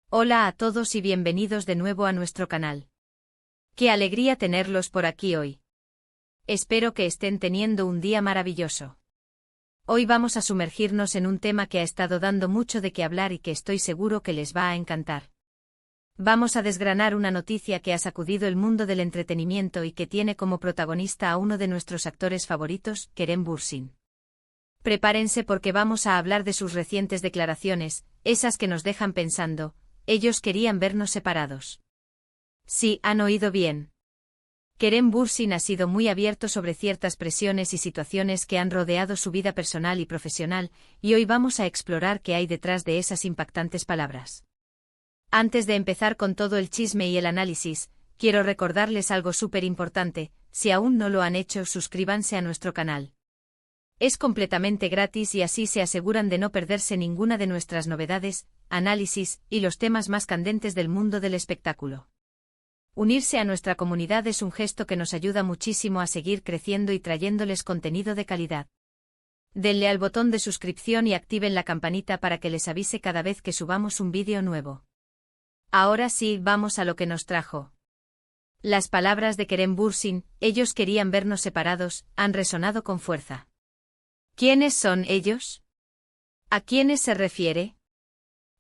Hola a todos y bienvenidos de nuevo a nuestro canal. Qué alegría tenerlos por aquí hoy. Espero que estén teniendo un día maravilloso. Hoy vamos a sumergirnos en un tema que ha estado dando mucho de qué hablar y que estoy seguro que les va a encantar. Vamos a desgranar una noticia que ha sacudido el mundo del entretenimiento y que tiene como protagonista a uno de nuestros actores favoritos, Kerem Bürsin. Prepárense porque vamos a hablar de sus recientes declaraciones, esas que nos dejan pensando. Ellos querían vernos separados. Sí, han oído bien. Kerem Bürsin ha sido muy abierto sobre ciertas presiones y situaciones que han rodeado su vida personal y profesional, y hoy vamos a explorar qué hay detrás de esas impactantes palabras. Antes de empezar con todo el chisme y el análisis, quiero recordarles algo súper importante: si aún no lo han hecho, suscríbanse a nuestro canal. Es completamente gratis y así se aseguran de no perderse ninguna de nuestras novedades, análisis y los temas más candentes del mundo del espectáculo. Unirse a nuestra comunidad es un gesto que nos ayuda muchísimo a seguir creciendo y trayéndoles contenido de calidad. Denle al botón de suscripción y activen la campanita para que les avise cada vez que subamos un vídeo nuevo. Ahora sí, vamos a lo que nos trajo. Las palabras de Kerem Bürsin, ellos querían vernos separados, han resonado con fuerza. ¿Quiénes son ellos? ¿A quiénes se refiere?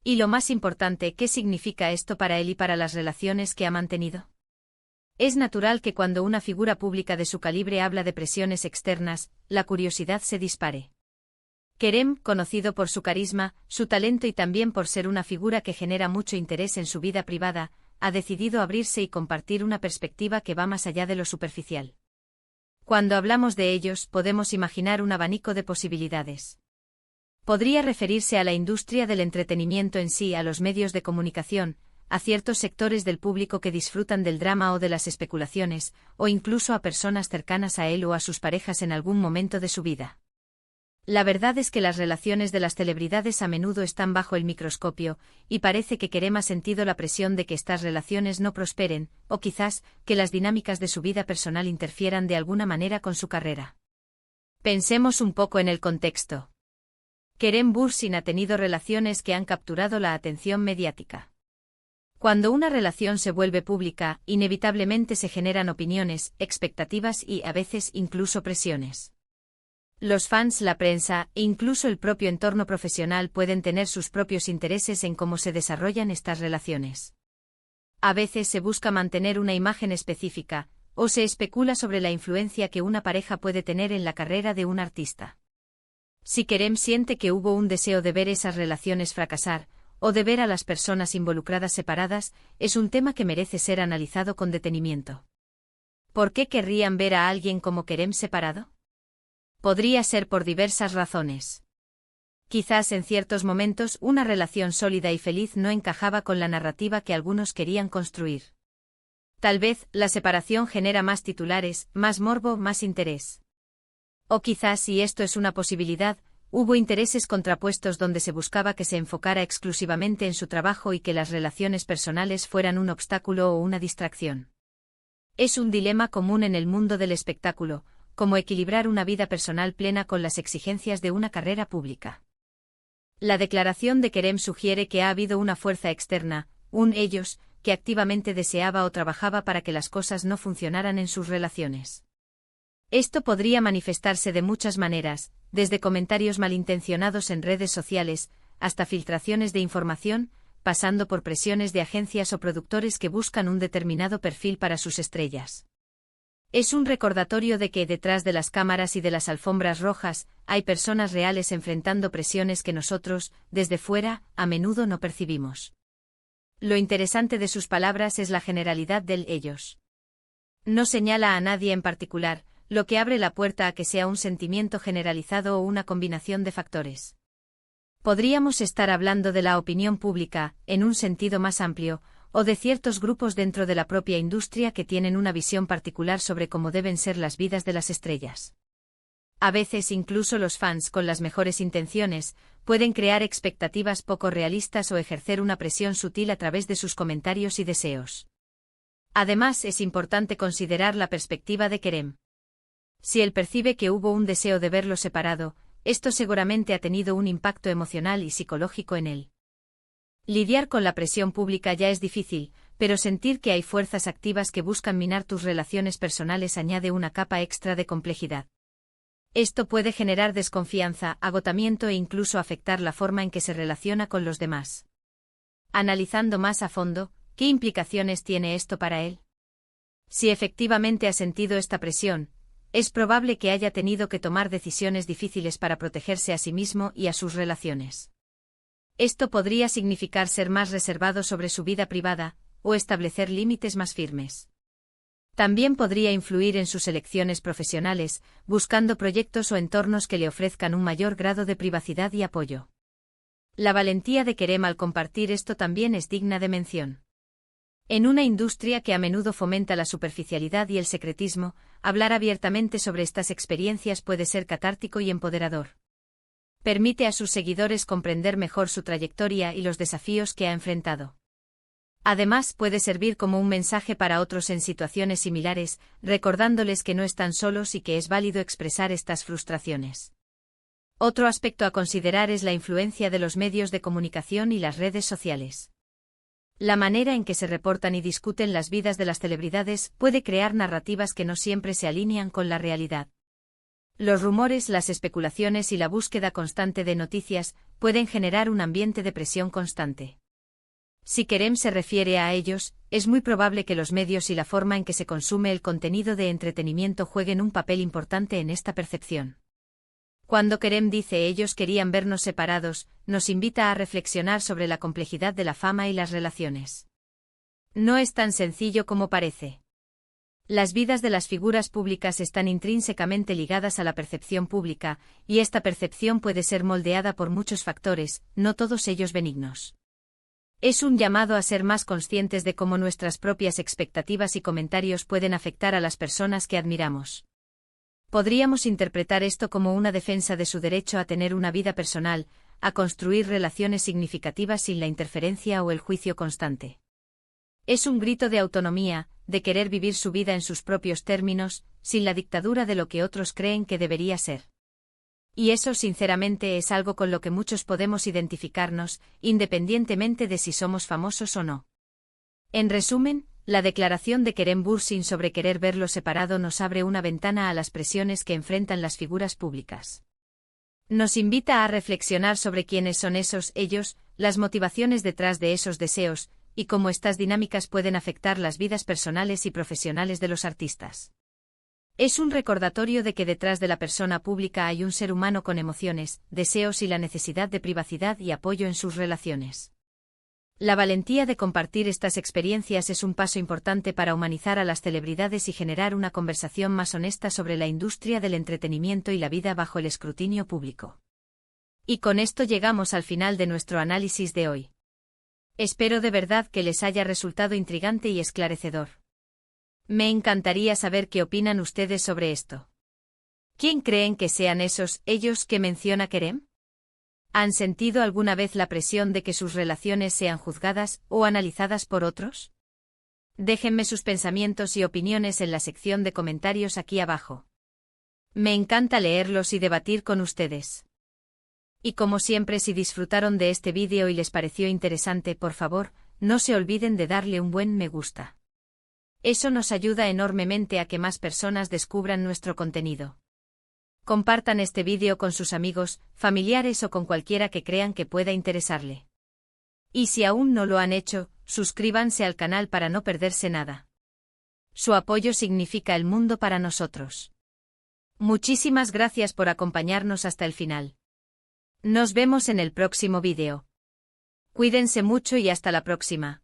Y lo más importante, ¿qué significa esto para él y para las relaciones que ha mantenido? Es natural que cuando una figura pública de su calibre habla de presiones externas, la curiosidad se dispare. Kerem, conocido por su carisma, su talento y también por ser una figura que genera mucho interés en su vida privada, ha decidido abrirse y compartir una perspectiva que va más allá de lo superficial. Cuando hablamos de ellos, podemos imaginar un abanico de posibilidades. Podría referirse a la industria del entretenimiento en sí, a los medios de comunicación, a ciertos sectores del público que disfrutan del drama o de las especulaciones, o incluso a personas cercanas a él o a sus parejas en algún momento de su vida. La verdad es que las relaciones de las celebridades a menudo están bajo el microscopio, y parece que Kerem ha sentido la presión de que estas relaciones no prosperen, o quizás, que las dinámicas de su vida personal interfieran de alguna manera con su carrera. Pensemos un poco en el contexto. Kerem Bürsin ha tenido relaciones que han capturado la atención mediática. Cuando una relación se vuelve pública, inevitablemente se generan opiniones, expectativas y, a veces, incluso presiones. Los fans, la prensa e incluso el propio entorno profesional pueden tener sus propios intereses en cómo se desarrollan estas relaciones. A veces se busca mantener una imagen específica, o se especula sobre la influencia que una pareja puede tener en la carrera de un artista. Si Kerem siente que hubo un deseo de ver esas relaciones fracasar, o de ver a las personas involucradas separadas, es un tema que merece ser analizado con detenimiento. ¿Por qué querrían ver a alguien como Kerem separado? Podría ser por diversas razones. Quizás en ciertos momentos una relación sólida y feliz no encajaba con la narrativa que algunos querían construir. Tal vez la separación genera más titulares, más morbo, más interés. O quizás, y esto es una posibilidad, hubo intereses contrapuestos donde se buscaba que se enfocara exclusivamente en su trabajo y que las relaciones personales fueran un obstáculo o una distracción. Es un dilema común en el mundo del espectáculo, como equilibrar una vida personal plena con las exigencias de una carrera pública. La declaración de Kerem sugiere que ha habido una fuerza externa, un ellos, que activamente deseaba o trabajaba para que las cosas no funcionaran en sus relaciones. Esto podría manifestarse de muchas maneras, desde comentarios malintencionados en redes sociales, hasta filtraciones de información, pasando por presiones de agencias o productores que buscan un determinado perfil para sus estrellas. Es un recordatorio de que detrás de las cámaras y de las alfombras rojas, hay personas reales enfrentando presiones que nosotros, desde fuera, a menudo no percibimos. Lo interesante de sus palabras es la generalidad del ellos. No señala a nadie en particular, lo que abre la puerta a que sea un sentimiento generalizado o una combinación de factores. Podríamos estar hablando de la opinión pública, en un sentido más amplio, o de ciertos grupos dentro de la propia industria que tienen una visión particular sobre cómo deben ser las vidas de las estrellas. A veces incluso los fans, con las mejores intenciones, pueden crear expectativas poco realistas o ejercer una presión sutil a través de sus comentarios y deseos. Además, es importante considerar la perspectiva de Kerem. Si él percibe que hubo un deseo de verlo separado, esto seguramente ha tenido un impacto emocional y psicológico en él. Lidiar con la presión pública ya es difícil, pero sentir que hay fuerzas activas que buscan minar tus relaciones personales añade una capa extra de complejidad. Esto puede generar desconfianza, agotamiento e incluso afectar la forma en que se relaciona con los demás. Analizando más a fondo, ¿qué implicaciones tiene esto para él? Si efectivamente ha sentido esta presión, es probable que haya tenido que tomar decisiones difíciles para protegerse a sí mismo y a sus relaciones. Esto podría significar ser más reservado sobre su vida privada, o establecer límites más firmes. También podría influir en sus elecciones profesionales, buscando proyectos o entornos que le ofrezcan un mayor grado de privacidad y apoyo. La valentía de Kerem al compartir esto también es digna de mención. En una industria que a menudo fomenta la superficialidad y el secretismo, hablar abiertamente sobre estas experiencias puede ser catártico y empoderador. Permite a sus seguidores comprender mejor su trayectoria y los desafíos que ha enfrentado. Además, puede servir como un mensaje para otros en situaciones similares, recordándoles que no están solos y que es válido expresar estas frustraciones. Otro aspecto a considerar es la influencia de los medios de comunicación y las redes sociales. La manera en que se reportan y discuten las vidas de las celebridades puede crear narrativas que no siempre se alinean con la realidad. Los rumores, las especulaciones y la búsqueda constante de noticias pueden generar un ambiente de presión constante. Si Kerem se refiere a ellos, es muy probable que los medios y la forma en que se consume el contenido de entretenimiento jueguen un papel importante en esta percepción. Cuando Kerem dice ellos querían vernos separados, nos invita a reflexionar sobre la complejidad de la fama y las relaciones. No es tan sencillo como parece. Las vidas de las figuras públicas están intrínsecamente ligadas a la percepción pública, y esta percepción puede ser moldeada por muchos factores, no todos ellos benignos. Es un llamado a ser más conscientes de cómo nuestras propias expectativas y comentarios pueden afectar a las personas que admiramos. Podríamos interpretar esto como una defensa de su derecho a tener una vida personal, a construir relaciones significativas sin la interferencia o el juicio constante. Es un grito de autonomía, de querer vivir su vida en sus propios términos, sin la dictadura de lo que otros creen que debería ser. Y eso sinceramente es algo con lo que muchos podemos identificarnos, independientemente de si somos famosos o no. En resumen, la declaración de Kerem Bürsin sobre querer verlo separado nos abre una ventana a las presiones que enfrentan las figuras públicas. Nos invita a reflexionar sobre quiénes son esos ellos, las motivaciones detrás de esos deseos, y cómo estas dinámicas pueden afectar las vidas personales y profesionales de los artistas. Es un recordatorio de que detrás de la persona pública hay un ser humano con emociones, deseos y la necesidad de privacidad y apoyo en sus relaciones. La valentía de compartir estas experiencias es un paso importante para humanizar a las celebridades y generar una conversación más honesta sobre la industria del entretenimiento y la vida bajo el escrutinio público. Y con esto llegamos al final de nuestro análisis de hoy. Espero de verdad que les haya resultado intrigante y esclarecedor. Me encantaría saber qué opinan ustedes sobre esto. ¿Quién creen que sean esos ellos que menciona Kerem? ¿Han sentido alguna vez la presión de que sus relaciones sean juzgadas o analizadas por otros? Déjenme sus pensamientos y opiniones en la sección de comentarios aquí abajo. Me encanta leerlos y debatir con ustedes. Y como siempre, si disfrutaron de este vídeo y les pareció interesante, por favor, no se olviden de darle un buen me gusta. Eso nos ayuda enormemente a que más personas descubran nuestro contenido. Compartan este vídeo con sus amigos, familiares o con cualquiera que crean que pueda interesarle. Y si aún no lo han hecho, suscríbanse al canal para no perderse nada. Su apoyo significa el mundo para nosotros. Muchísimas gracias por acompañarnos hasta el final. Nos vemos en el próximo vídeo. Cuídense mucho y hasta la próxima.